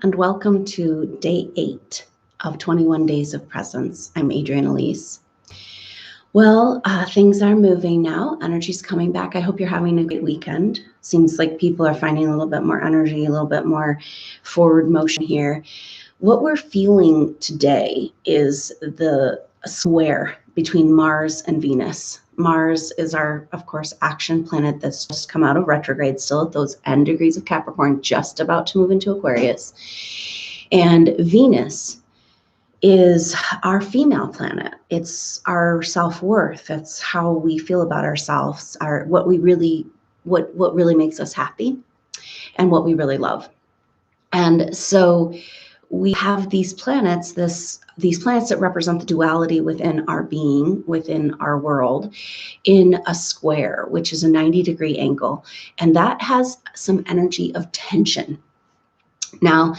and welcome to day 8 of 21 Days of Presence. I'm Adrienne Elise. Well, things are moving now. Energy's coming back. I hope you're having a great weekend. Seems like people are finding a little bit more energy, a little bit more forward motion here. What we're feeling today is the square between Mars and Venus. Mars is our, of course, action planet that's just come out of retrograde, still at those end degrees of Capricorn, just about to move into Aquarius. And Venus is our female planet. It's our self-worth. It's how we feel about ourselves, what really makes us happy and what we really love. And so we have these planets, these planets that represent the duality within our being, within our world, in a square, which is a 90-degree angle. And that has some energy of tension. Now,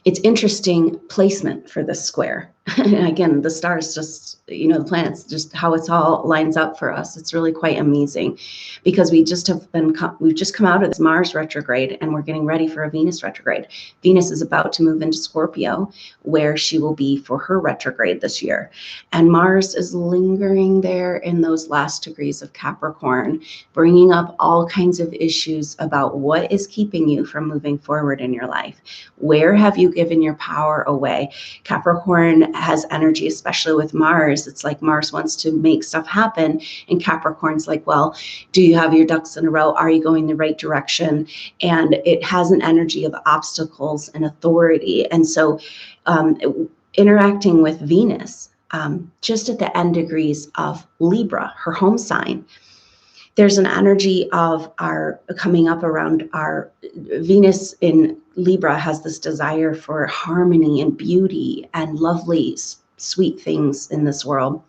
it's interesting placement for this square. And again, the stars just, the planets, just how it's all lines up for us. It's really quite amazing because we've just come out of this Mars retrograde and we're getting ready for a Venus retrograde. Venus is about to move into Scorpio, where she will be for her retrograde this year. And Mars is lingering there in those last degrees of Capricorn, bringing up all kinds of issues about what is keeping you from moving forward in your life. Where have you given your power away? Capricorn has energy, especially with Mars. It's like Mars wants to make stuff happen. And Capricorn's like, well, do you have your ducks in a row? Are you going the right direction? And it has an energy of obstacles and authority. And so interacting with Venus, just at the end degrees of Libra, her home sign, there's an energy of our coming up around our Venus in Libra has this desire for harmony and beauty and lovely, sweet things in this world.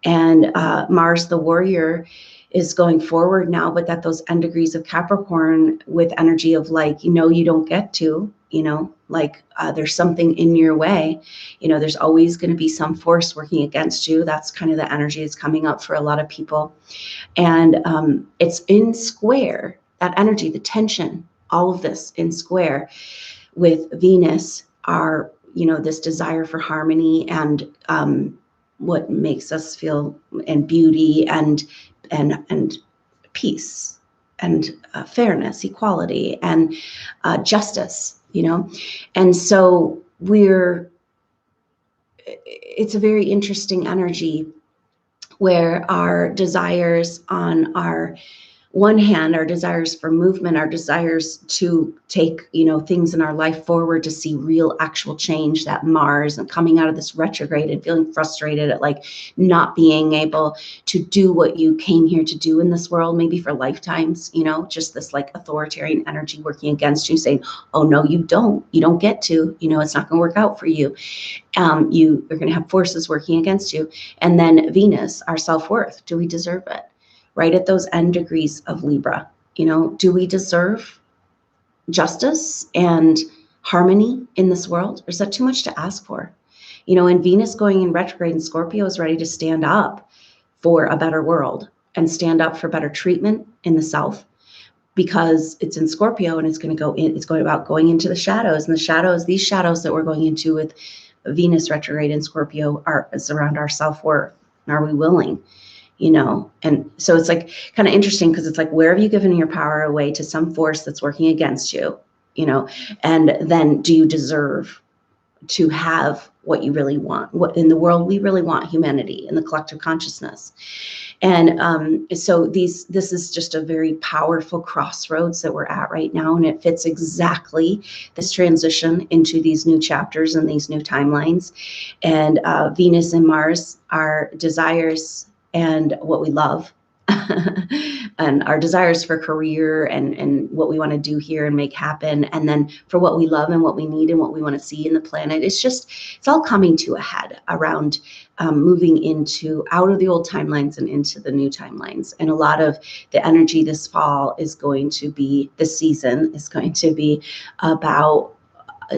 And Mars, the warrior, is going forward now, but at those end degrees of Capricorn with energy of like, you don't get to, there's something in your way, there's always going to be some force working against you. That's kind of the energy that's coming up for a lot of people. And it's in square, that energy, the tension, all of this in square with Venus are, this desire for harmony and what makes us feel and beauty and peace and fairness, equality and justice, And so it's a very interesting energy where our desires on our one hand, our desires for movement, our desires to take, things in our life forward to see real actual change, that Mars and coming out of this retrograde and feeling frustrated at like not being able to do what you came here to do in this world, maybe for lifetimes, just this like authoritarian energy working against you saying, oh no, you don't get to, it's not going to work out for you. You are going to have forces working against you. And then Venus, our self-worth, do we deserve it? Right at those end degrees of Libra, do we deserve justice and harmony in this world? Or is that too much to ask for? And Venus going in retrograde in Scorpio is ready to stand up for a better world and stand up for better treatment in the South, because it's in Scorpio and it's going about going into the shadows, and these shadows that we're going into with Venus retrograde in Scorpio is around our self-worth. And are we willing? And so it's like kind of interesting because it's like, where have you given your power away to some force that's working against you, and then do you deserve to have what you really want? What in the world we really want, humanity and the collective consciousness. And so this is just a very powerful crossroads that we're at right now. And it fits exactly this transition into these new chapters and these new timelines. And Venus and Mars are desires and what we love and our desires for career and what we want to do here and make happen. And then for what we love and what we need and what we want to see in the planet, it's all coming to a head around moving out of the old timelines and into the new timelines. And a lot of the energy this fall this season is going to be about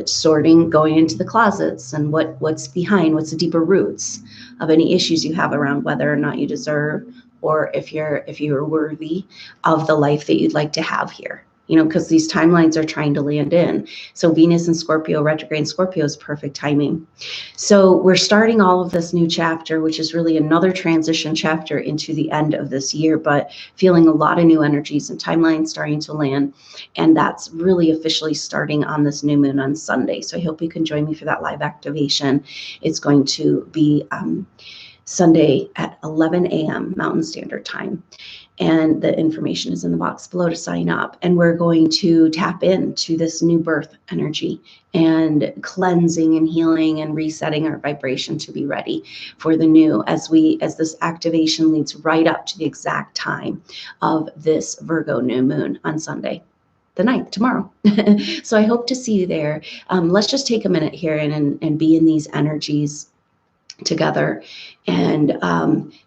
sorting, going into the closets and what's the deeper roots of any issues you have around whether or not you deserve, or if you're worthy of the life that you'd like to have here. because these timelines are trying to land in. So Venus and Scorpio, retrograde in Scorpio is perfect timing. So we're starting all of this new chapter, which is really another transition chapter into the end of this year, but feeling a lot of new energies and timelines starting to land. And that's really officially starting on this new moon on Sunday. So I hope you can join me for that live activation. It's going to be Sunday at 11 a.m. Mountain Standard Time. And the information is in the box below to sign up. And we're going to tap into this new birth energy and cleansing and healing and resetting our vibration to be ready for the new as this activation leads right up to the exact time of this Virgo new moon on Sunday, the 9th, tomorrow. So I hope to see you there. Let's just take a minute here and be in these energies together and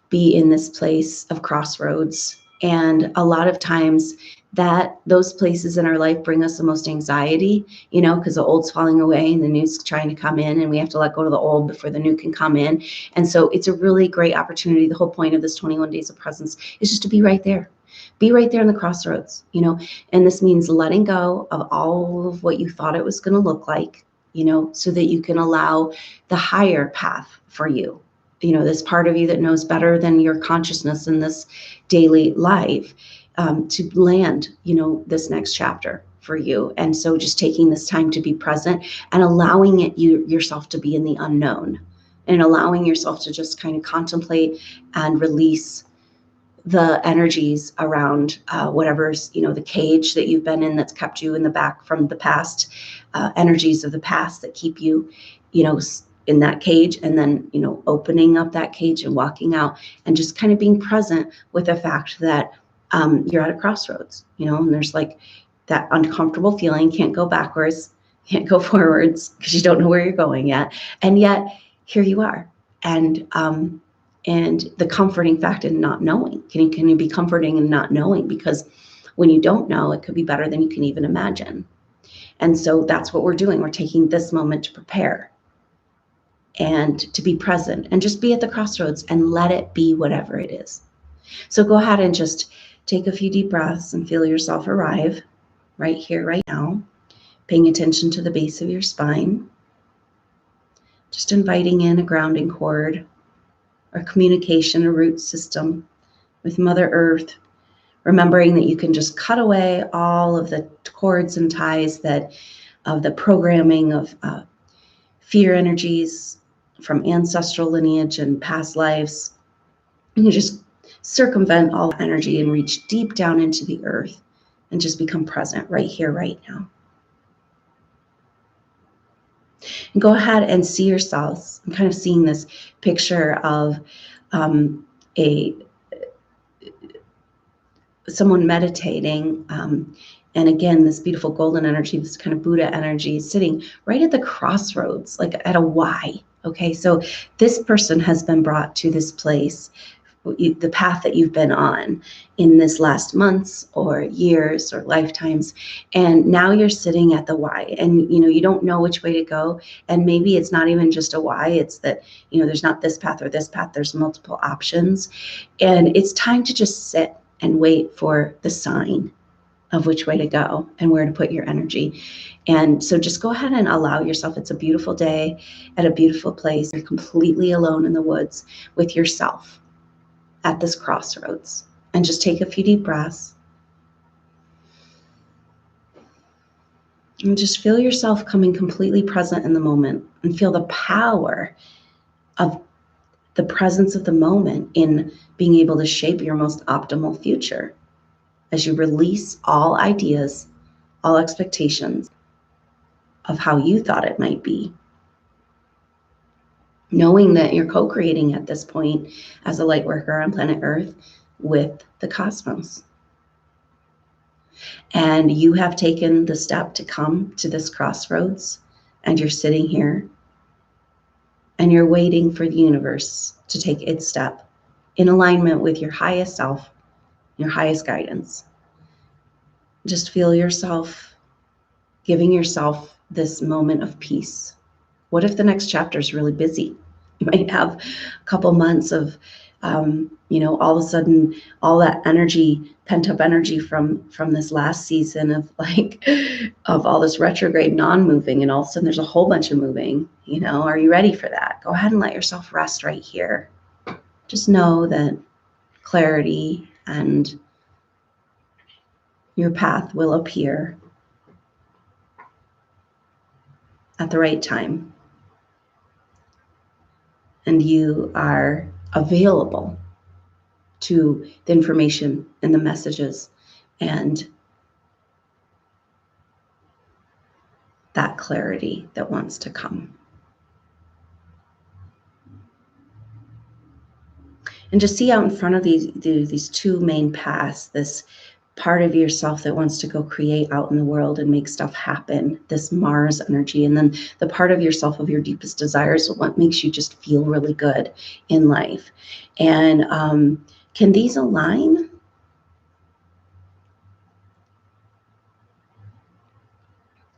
be in this place of crossroads. And a lot of times that those places in our life bring us the most anxiety, because the old's falling away and the new's trying to come in, and we have to let go of the old before the new can come in. And so it's a really great opportunity. The whole point of this 21 days of presence is just to be right there. Be right there in the crossroads, and this means letting go of all of what you thought it was going to look like, so that you can allow the higher path for you, this part of you that knows better than your consciousness in this daily life, to land, this next chapter for you. And so just taking this time to be present and allowing yourself to be in the unknown, and allowing yourself to just kind of contemplate and release the energies around whatever's, the cage that you've been in that's kept you in the back from the past, energies of the past that keep you, in that cage, and then, opening up that cage and walking out and just kind of being present with the fact that you're at a crossroads, and there's like that uncomfortable feeling, can't go backwards, can't go forwards because you don't know where you're going yet. And yet here you are. And the comforting fact in not knowing. Can you be comforting in not knowing? Because when you don't know, it could be better than you can even imagine. And so that's what we're doing. We're taking this moment to prepare and to be present and just be at the crossroads and let it be whatever it is. So go ahead and just take a few deep breaths and feel yourself arrive right here, right now, paying attention to the base of your spine, just inviting in a grounding cord, or communication, a root system with Mother Earth, remembering that you can just cut away all of the cords and ties of the programming of fear energies from ancestral lineage and past lives. You can just circumvent all energy and reach deep down into the earth and just become present right here, right now. And go ahead and see yourselves. I'm kind of seeing this picture of someone meditating, and again, this beautiful golden energy, this kind of Buddha energy, sitting right at the crossroads, like at a Y. Okay, so this person has been brought to this place, the path that you've been on in this last months or years or lifetimes, and now you're sitting at the Y, and you don't know which way to go, and maybe it's not even just a Y, it's that there's not this path or this path, there's multiple options, and it's time to just sit and wait for the sign of which way to go and where to put your energy. And so just go ahead and allow yourself. It's a beautiful day at a beautiful place. You're completely alone in the woods with yourself at this crossroads, and just take a few deep breaths and just feel yourself coming completely present in the moment, and feel the power of the presence of the moment in being able to shape your most optimal future as you release all ideas, all expectations of how you thought it might be, knowing that you're co-creating at this point as a light worker on planet Earth with the cosmos. And you have taken the step to come to this crossroads, and you're sitting here and you're waiting for the universe to take its step in alignment with your highest self, your highest guidance. Just feel yourself giving yourself this moment of peace. What if the next chapter is really busy? You might have a couple months of All of a sudden, all that energy, pent up energy from this last season of of all this retrograde non-moving, and all of a sudden there's a whole bunch of moving. Are you ready for that? Go ahead and let yourself rest right here. Just know that clarity and your path will appear at the right time. And you are available to the information and the messages and that clarity that wants to come. And just see out in front of these two main paths, this part of yourself that wants to go create out in the world and make stuff happen, this Mars energy, and then the part of yourself of your deepest desires, what makes you just feel really good in life. And can these align?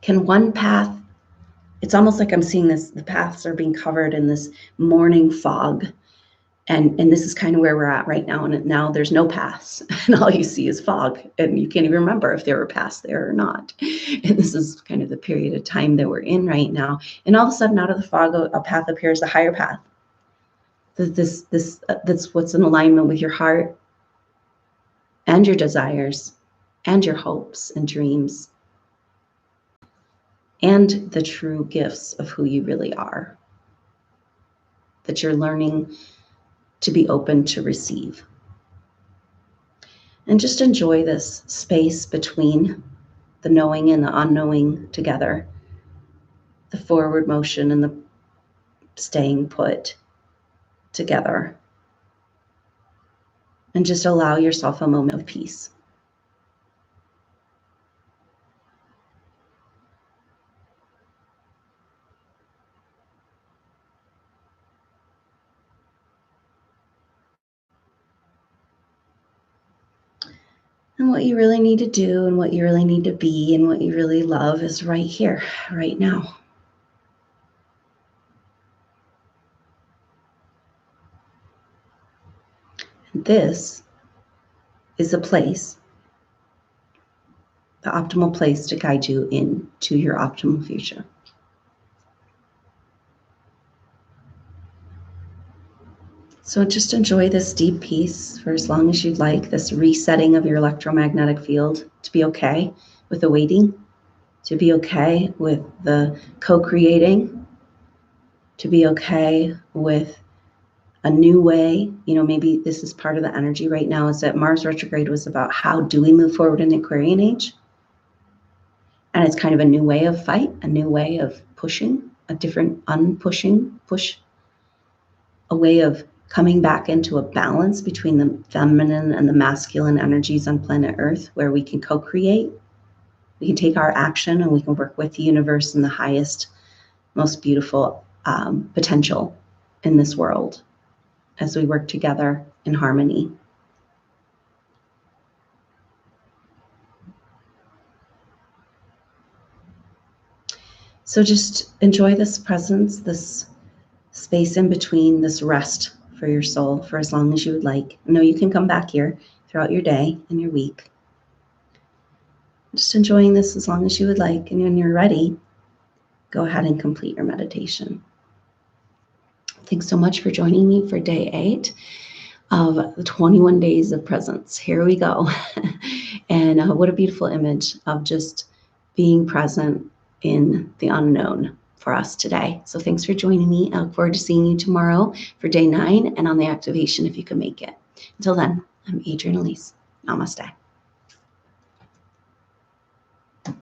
Can one path, it's almost like I'm seeing the paths are being covered in this morning fog. And this is kind of where we're at right now. And now there's no paths, and all you see is fog, and you can't even remember if there were paths there or not. And this is kind of the period of time that we're in right now. And all of a sudden, out of the fog, a path appears, a higher path. That's what's in alignment with your heart and your desires and your hopes and dreams and the true gifts of who you really are, that you're learning to be open to receive. And just enjoy this space between the knowing and the unknowing together, the forward motion and the staying put together. And just allow yourself a moment of peace. And what you really need to do and what you really need to be and what you really love is right here, right now. And this is a place, the optimal place to guide you into your optimal future. So just enjoy this deep peace for as long as you'd like, this resetting of your electromagnetic field, to be okay with the waiting, to be okay with the co-creating, to be okay with a new way. Maybe this is part of the energy right now, is that Mars retrograde was about how do we move forward in the Aquarian age? And it's kind of a new way of fight, a new way of pushing, a different unpushing, push, a way of coming back into a balance between the feminine and the masculine energies on planet Earth, where we can co-create, we can take our action, and we can work with the universe in the highest, most beautiful potential in this world as we work together in harmony. So just enjoy this presence, this space in between, this rest for your soul for as long as you would like. I know you can come back here throughout your day and your week. Just enjoying this as long as you would like. And when you're ready, go ahead and complete your meditation. Thanks so much for joining me for day 8 of the 21 days of presence. Here we go. And what a beautiful image of just being present in the unknown for us today. So thanks for joining me. I look forward to seeing you tomorrow for day 9 and on the activation if you can make it. Until then, I'm Adrienne Elise. Namaste.